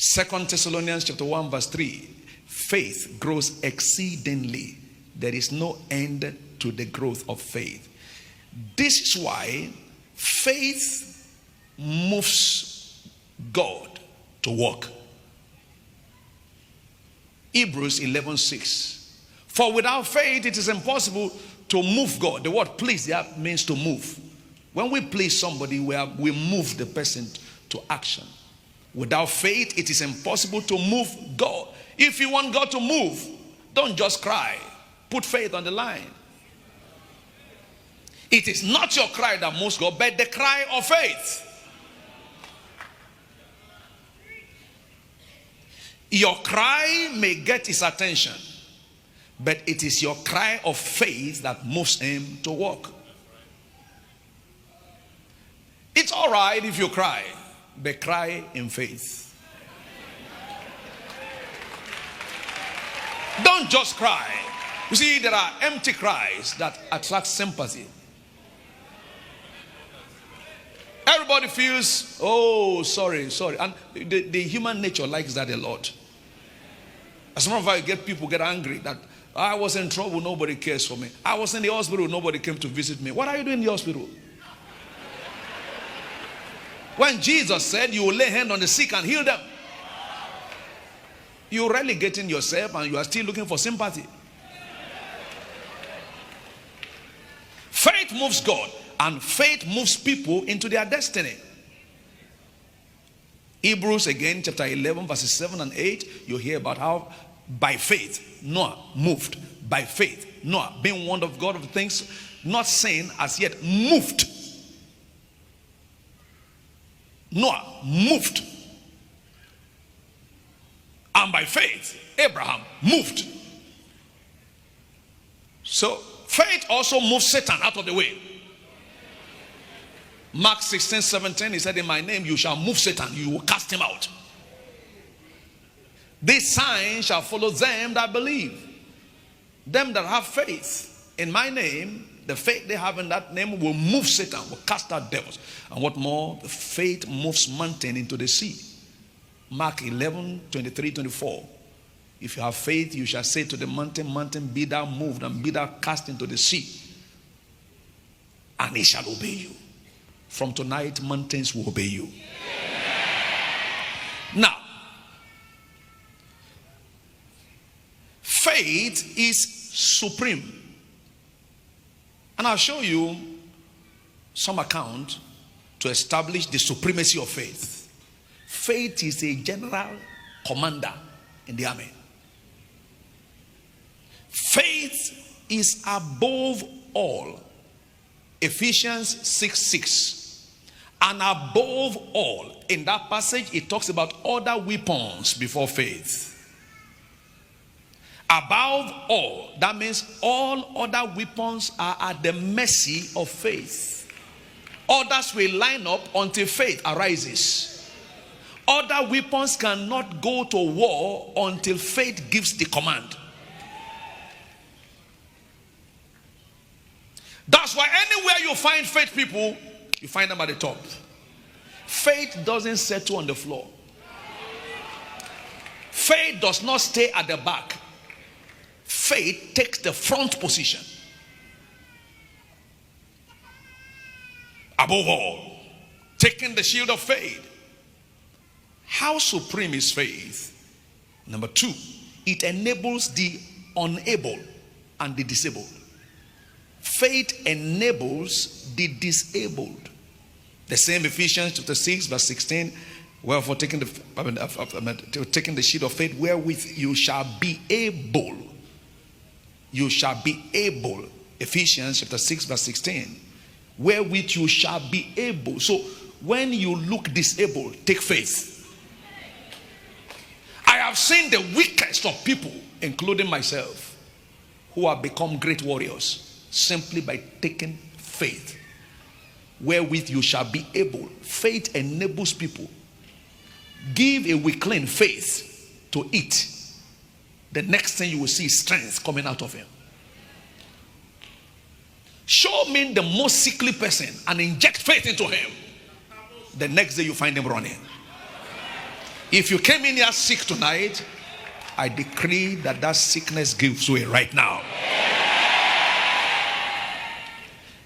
2 Thessalonians chapter 1 verse 3. Faith grows exceedingly. There is no end to the growth of faith. This is why faith moves God to work. Hebrews 11:6. For without faith it is impossible to move God. The word please there means to move. When we please somebody, we move the person to action. Without faith it is impossible to move God. If you want God to move, don't just cry. Put faith on the line. It is not your cry that moves God, but the cry of faith. Your cry may get his attention, but it is your cry of faith that moves him to work. It's all right if you cry, but cry in faith. Don't just cry. You see, there are empty cries that attract sympathy. Everybody feels, oh, sorry. And the human nature likes that a lot. As a matter of fact, people get angry that I was in trouble, nobody cares for me. I was in the hospital, nobody came to visit me. What are you doing in the hospital? When Jesus said you will lay hand on the sick and heal them, you're relegating yourself and you are still looking for sympathy. Faith moves God, and faith moves people into their destiny. Hebrews again, chapter 11, verses 7 and 8, you hear about how by faith Noah moved. By faith Noah, being warned of God of things not seen as yet, moved. Noah moved. And by faith Abraham moved. So faith also moves Satan out of the way. Mark 16:17, he said, in my name you shall move Satan, you will cast him out. This sign shall follow them that believe. Them that have faith in my name, the faith they have in that name will move Satan, will cast out devils. And what more? The faith moves mountain into the sea. Mark 11:23-24. If you have faith, you shall say to the mountain, mountain, be thou moved and be thou cast into the sea, and it shall obey you. From tonight, mountains will obey you. Now, faith is supreme. And I'll show you some account to establish the supremacy of faith. Faith is a general commander in the army. Faith is above all. Ephesians 6:6. And above all, in that passage, it talks about other weapons before faith. Above all, that means all other weapons are at the mercy of faith. Others will line up until faith arises. Other weapons cannot go to war until faith gives the command. That's why anywhere you find faith people, you find them at the top. Faith doesn't settle on the floor. Faith does not stay at the back. Faith takes the front position. Above all, taking the shield of faith. How supreme is faith? Number 2, it enables the unable and the disabled. Faith enables the disabled. The same Ephesians chapter 6 verse 16. Wherefore taking the shield of faith, wherewith you shall be able. You shall be able. Ephesians chapter 6 verse 16. Wherewith you shall be able. So when you look disabled, take faith. I have seen the weakest of people, including myself, who have become great warriors simply by taking faith. Wherewith you shall be able. Faith enables people. Give a weakling faith to eat. The next thing you will see is strength coming out of him. Show me the most sickly person and inject faith into him. The next day you find him running. If you came in here sick tonight, I decree that that sickness gives way right now.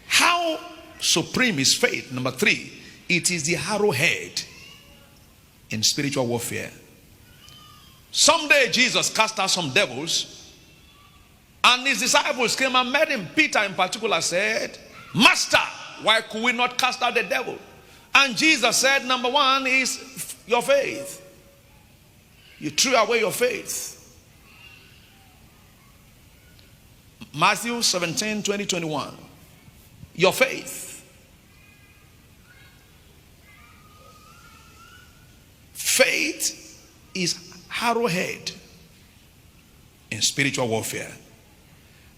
How supreme is faith? Number 3, it is the arrowhead in spiritual warfare. Someday Jesus cast out some devils, and his disciples came and met him. Peter in particular said, Master, why could we not cast out the devil? And Jesus said, number 1 is your faith. You threw away your faith. Matthew 17, 20, 21. Your faith. Faith is arrowhead in spiritual warfare.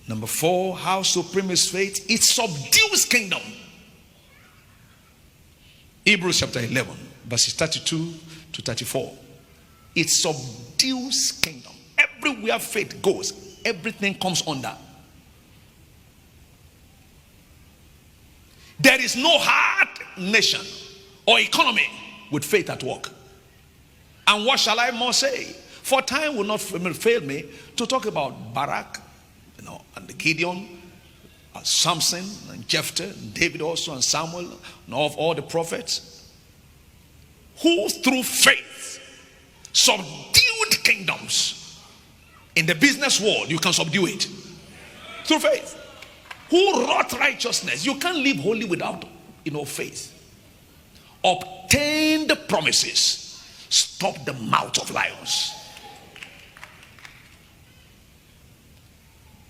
Number 4, how supreme is faith? It subdues kingdom. Hebrews chapter 11, verses 32 to 34. It subdues kingdom. Everywhere faith goes, everything comes under. There is no hard nation or economy with faith at work. And what shall I more say? For time will not fail me to talk about Barak, and Gideon, and Samson, and Jephthah, and David also, and Samuel, and all the prophets, who through faith subdued kingdoms. In the business world, you can subdue it through faith. Who wrought righteousness? You can't live holy without faith. Obtained promises. Stop the mouth of lions.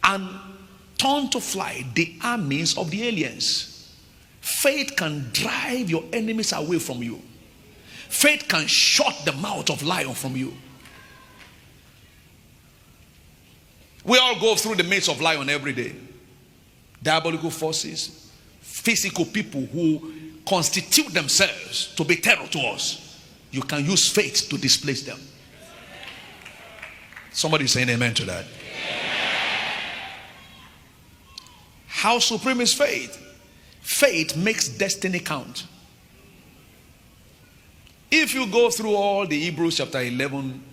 And turn to fly the armies of the aliens. Faith can drive your enemies away from you. Faith can shut the mouth of lion from you. We all go through the maze of lion every day. Diabolical forces, physical people who constitute themselves to be terror to us. You can use faith to displace them. Somebody saying amen to that. How supreme is faith? Faith makes destiny count. If you go through all the Hebrews chapter 11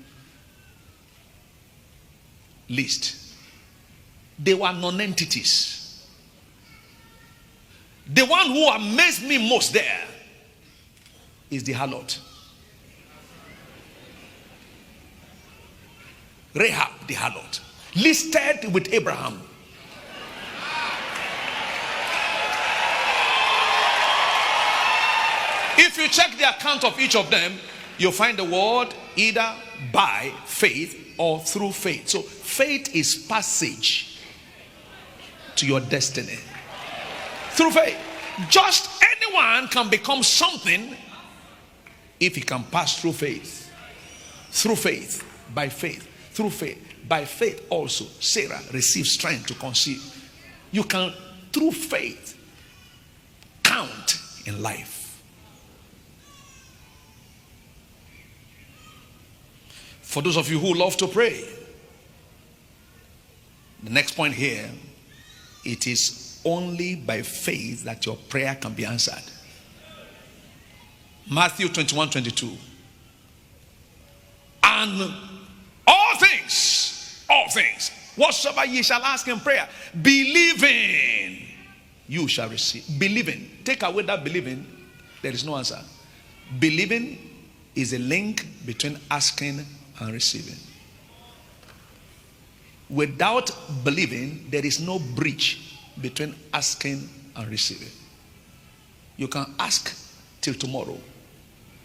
list, they were non-entities. The one who amazed me most there is the harlot. Rahab the harlot, listed with Abraham. If you check the account of each of them, you'll find the word either by faith or through faith. So faith is passage to your destiny. Through faith. Just anyone can become something if he can pass through faith. Through faith, by faith, through faith. By faith also, Sarah received strength to conceive. You can, through faith, count in life. For those of you who love to pray, the next point here, it is only by faith that your prayer can be answered. Matthew 21, 22. And all things, whatsoever ye shall ask in prayer, believing, you shall receive. Believing. Take away that believing, there is no answer. Believing is a link between asking and receiving. Without believing, there is no bridge between asking and receiving. You can ask till tomorrow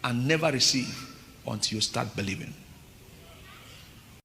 and never receive until you start believing.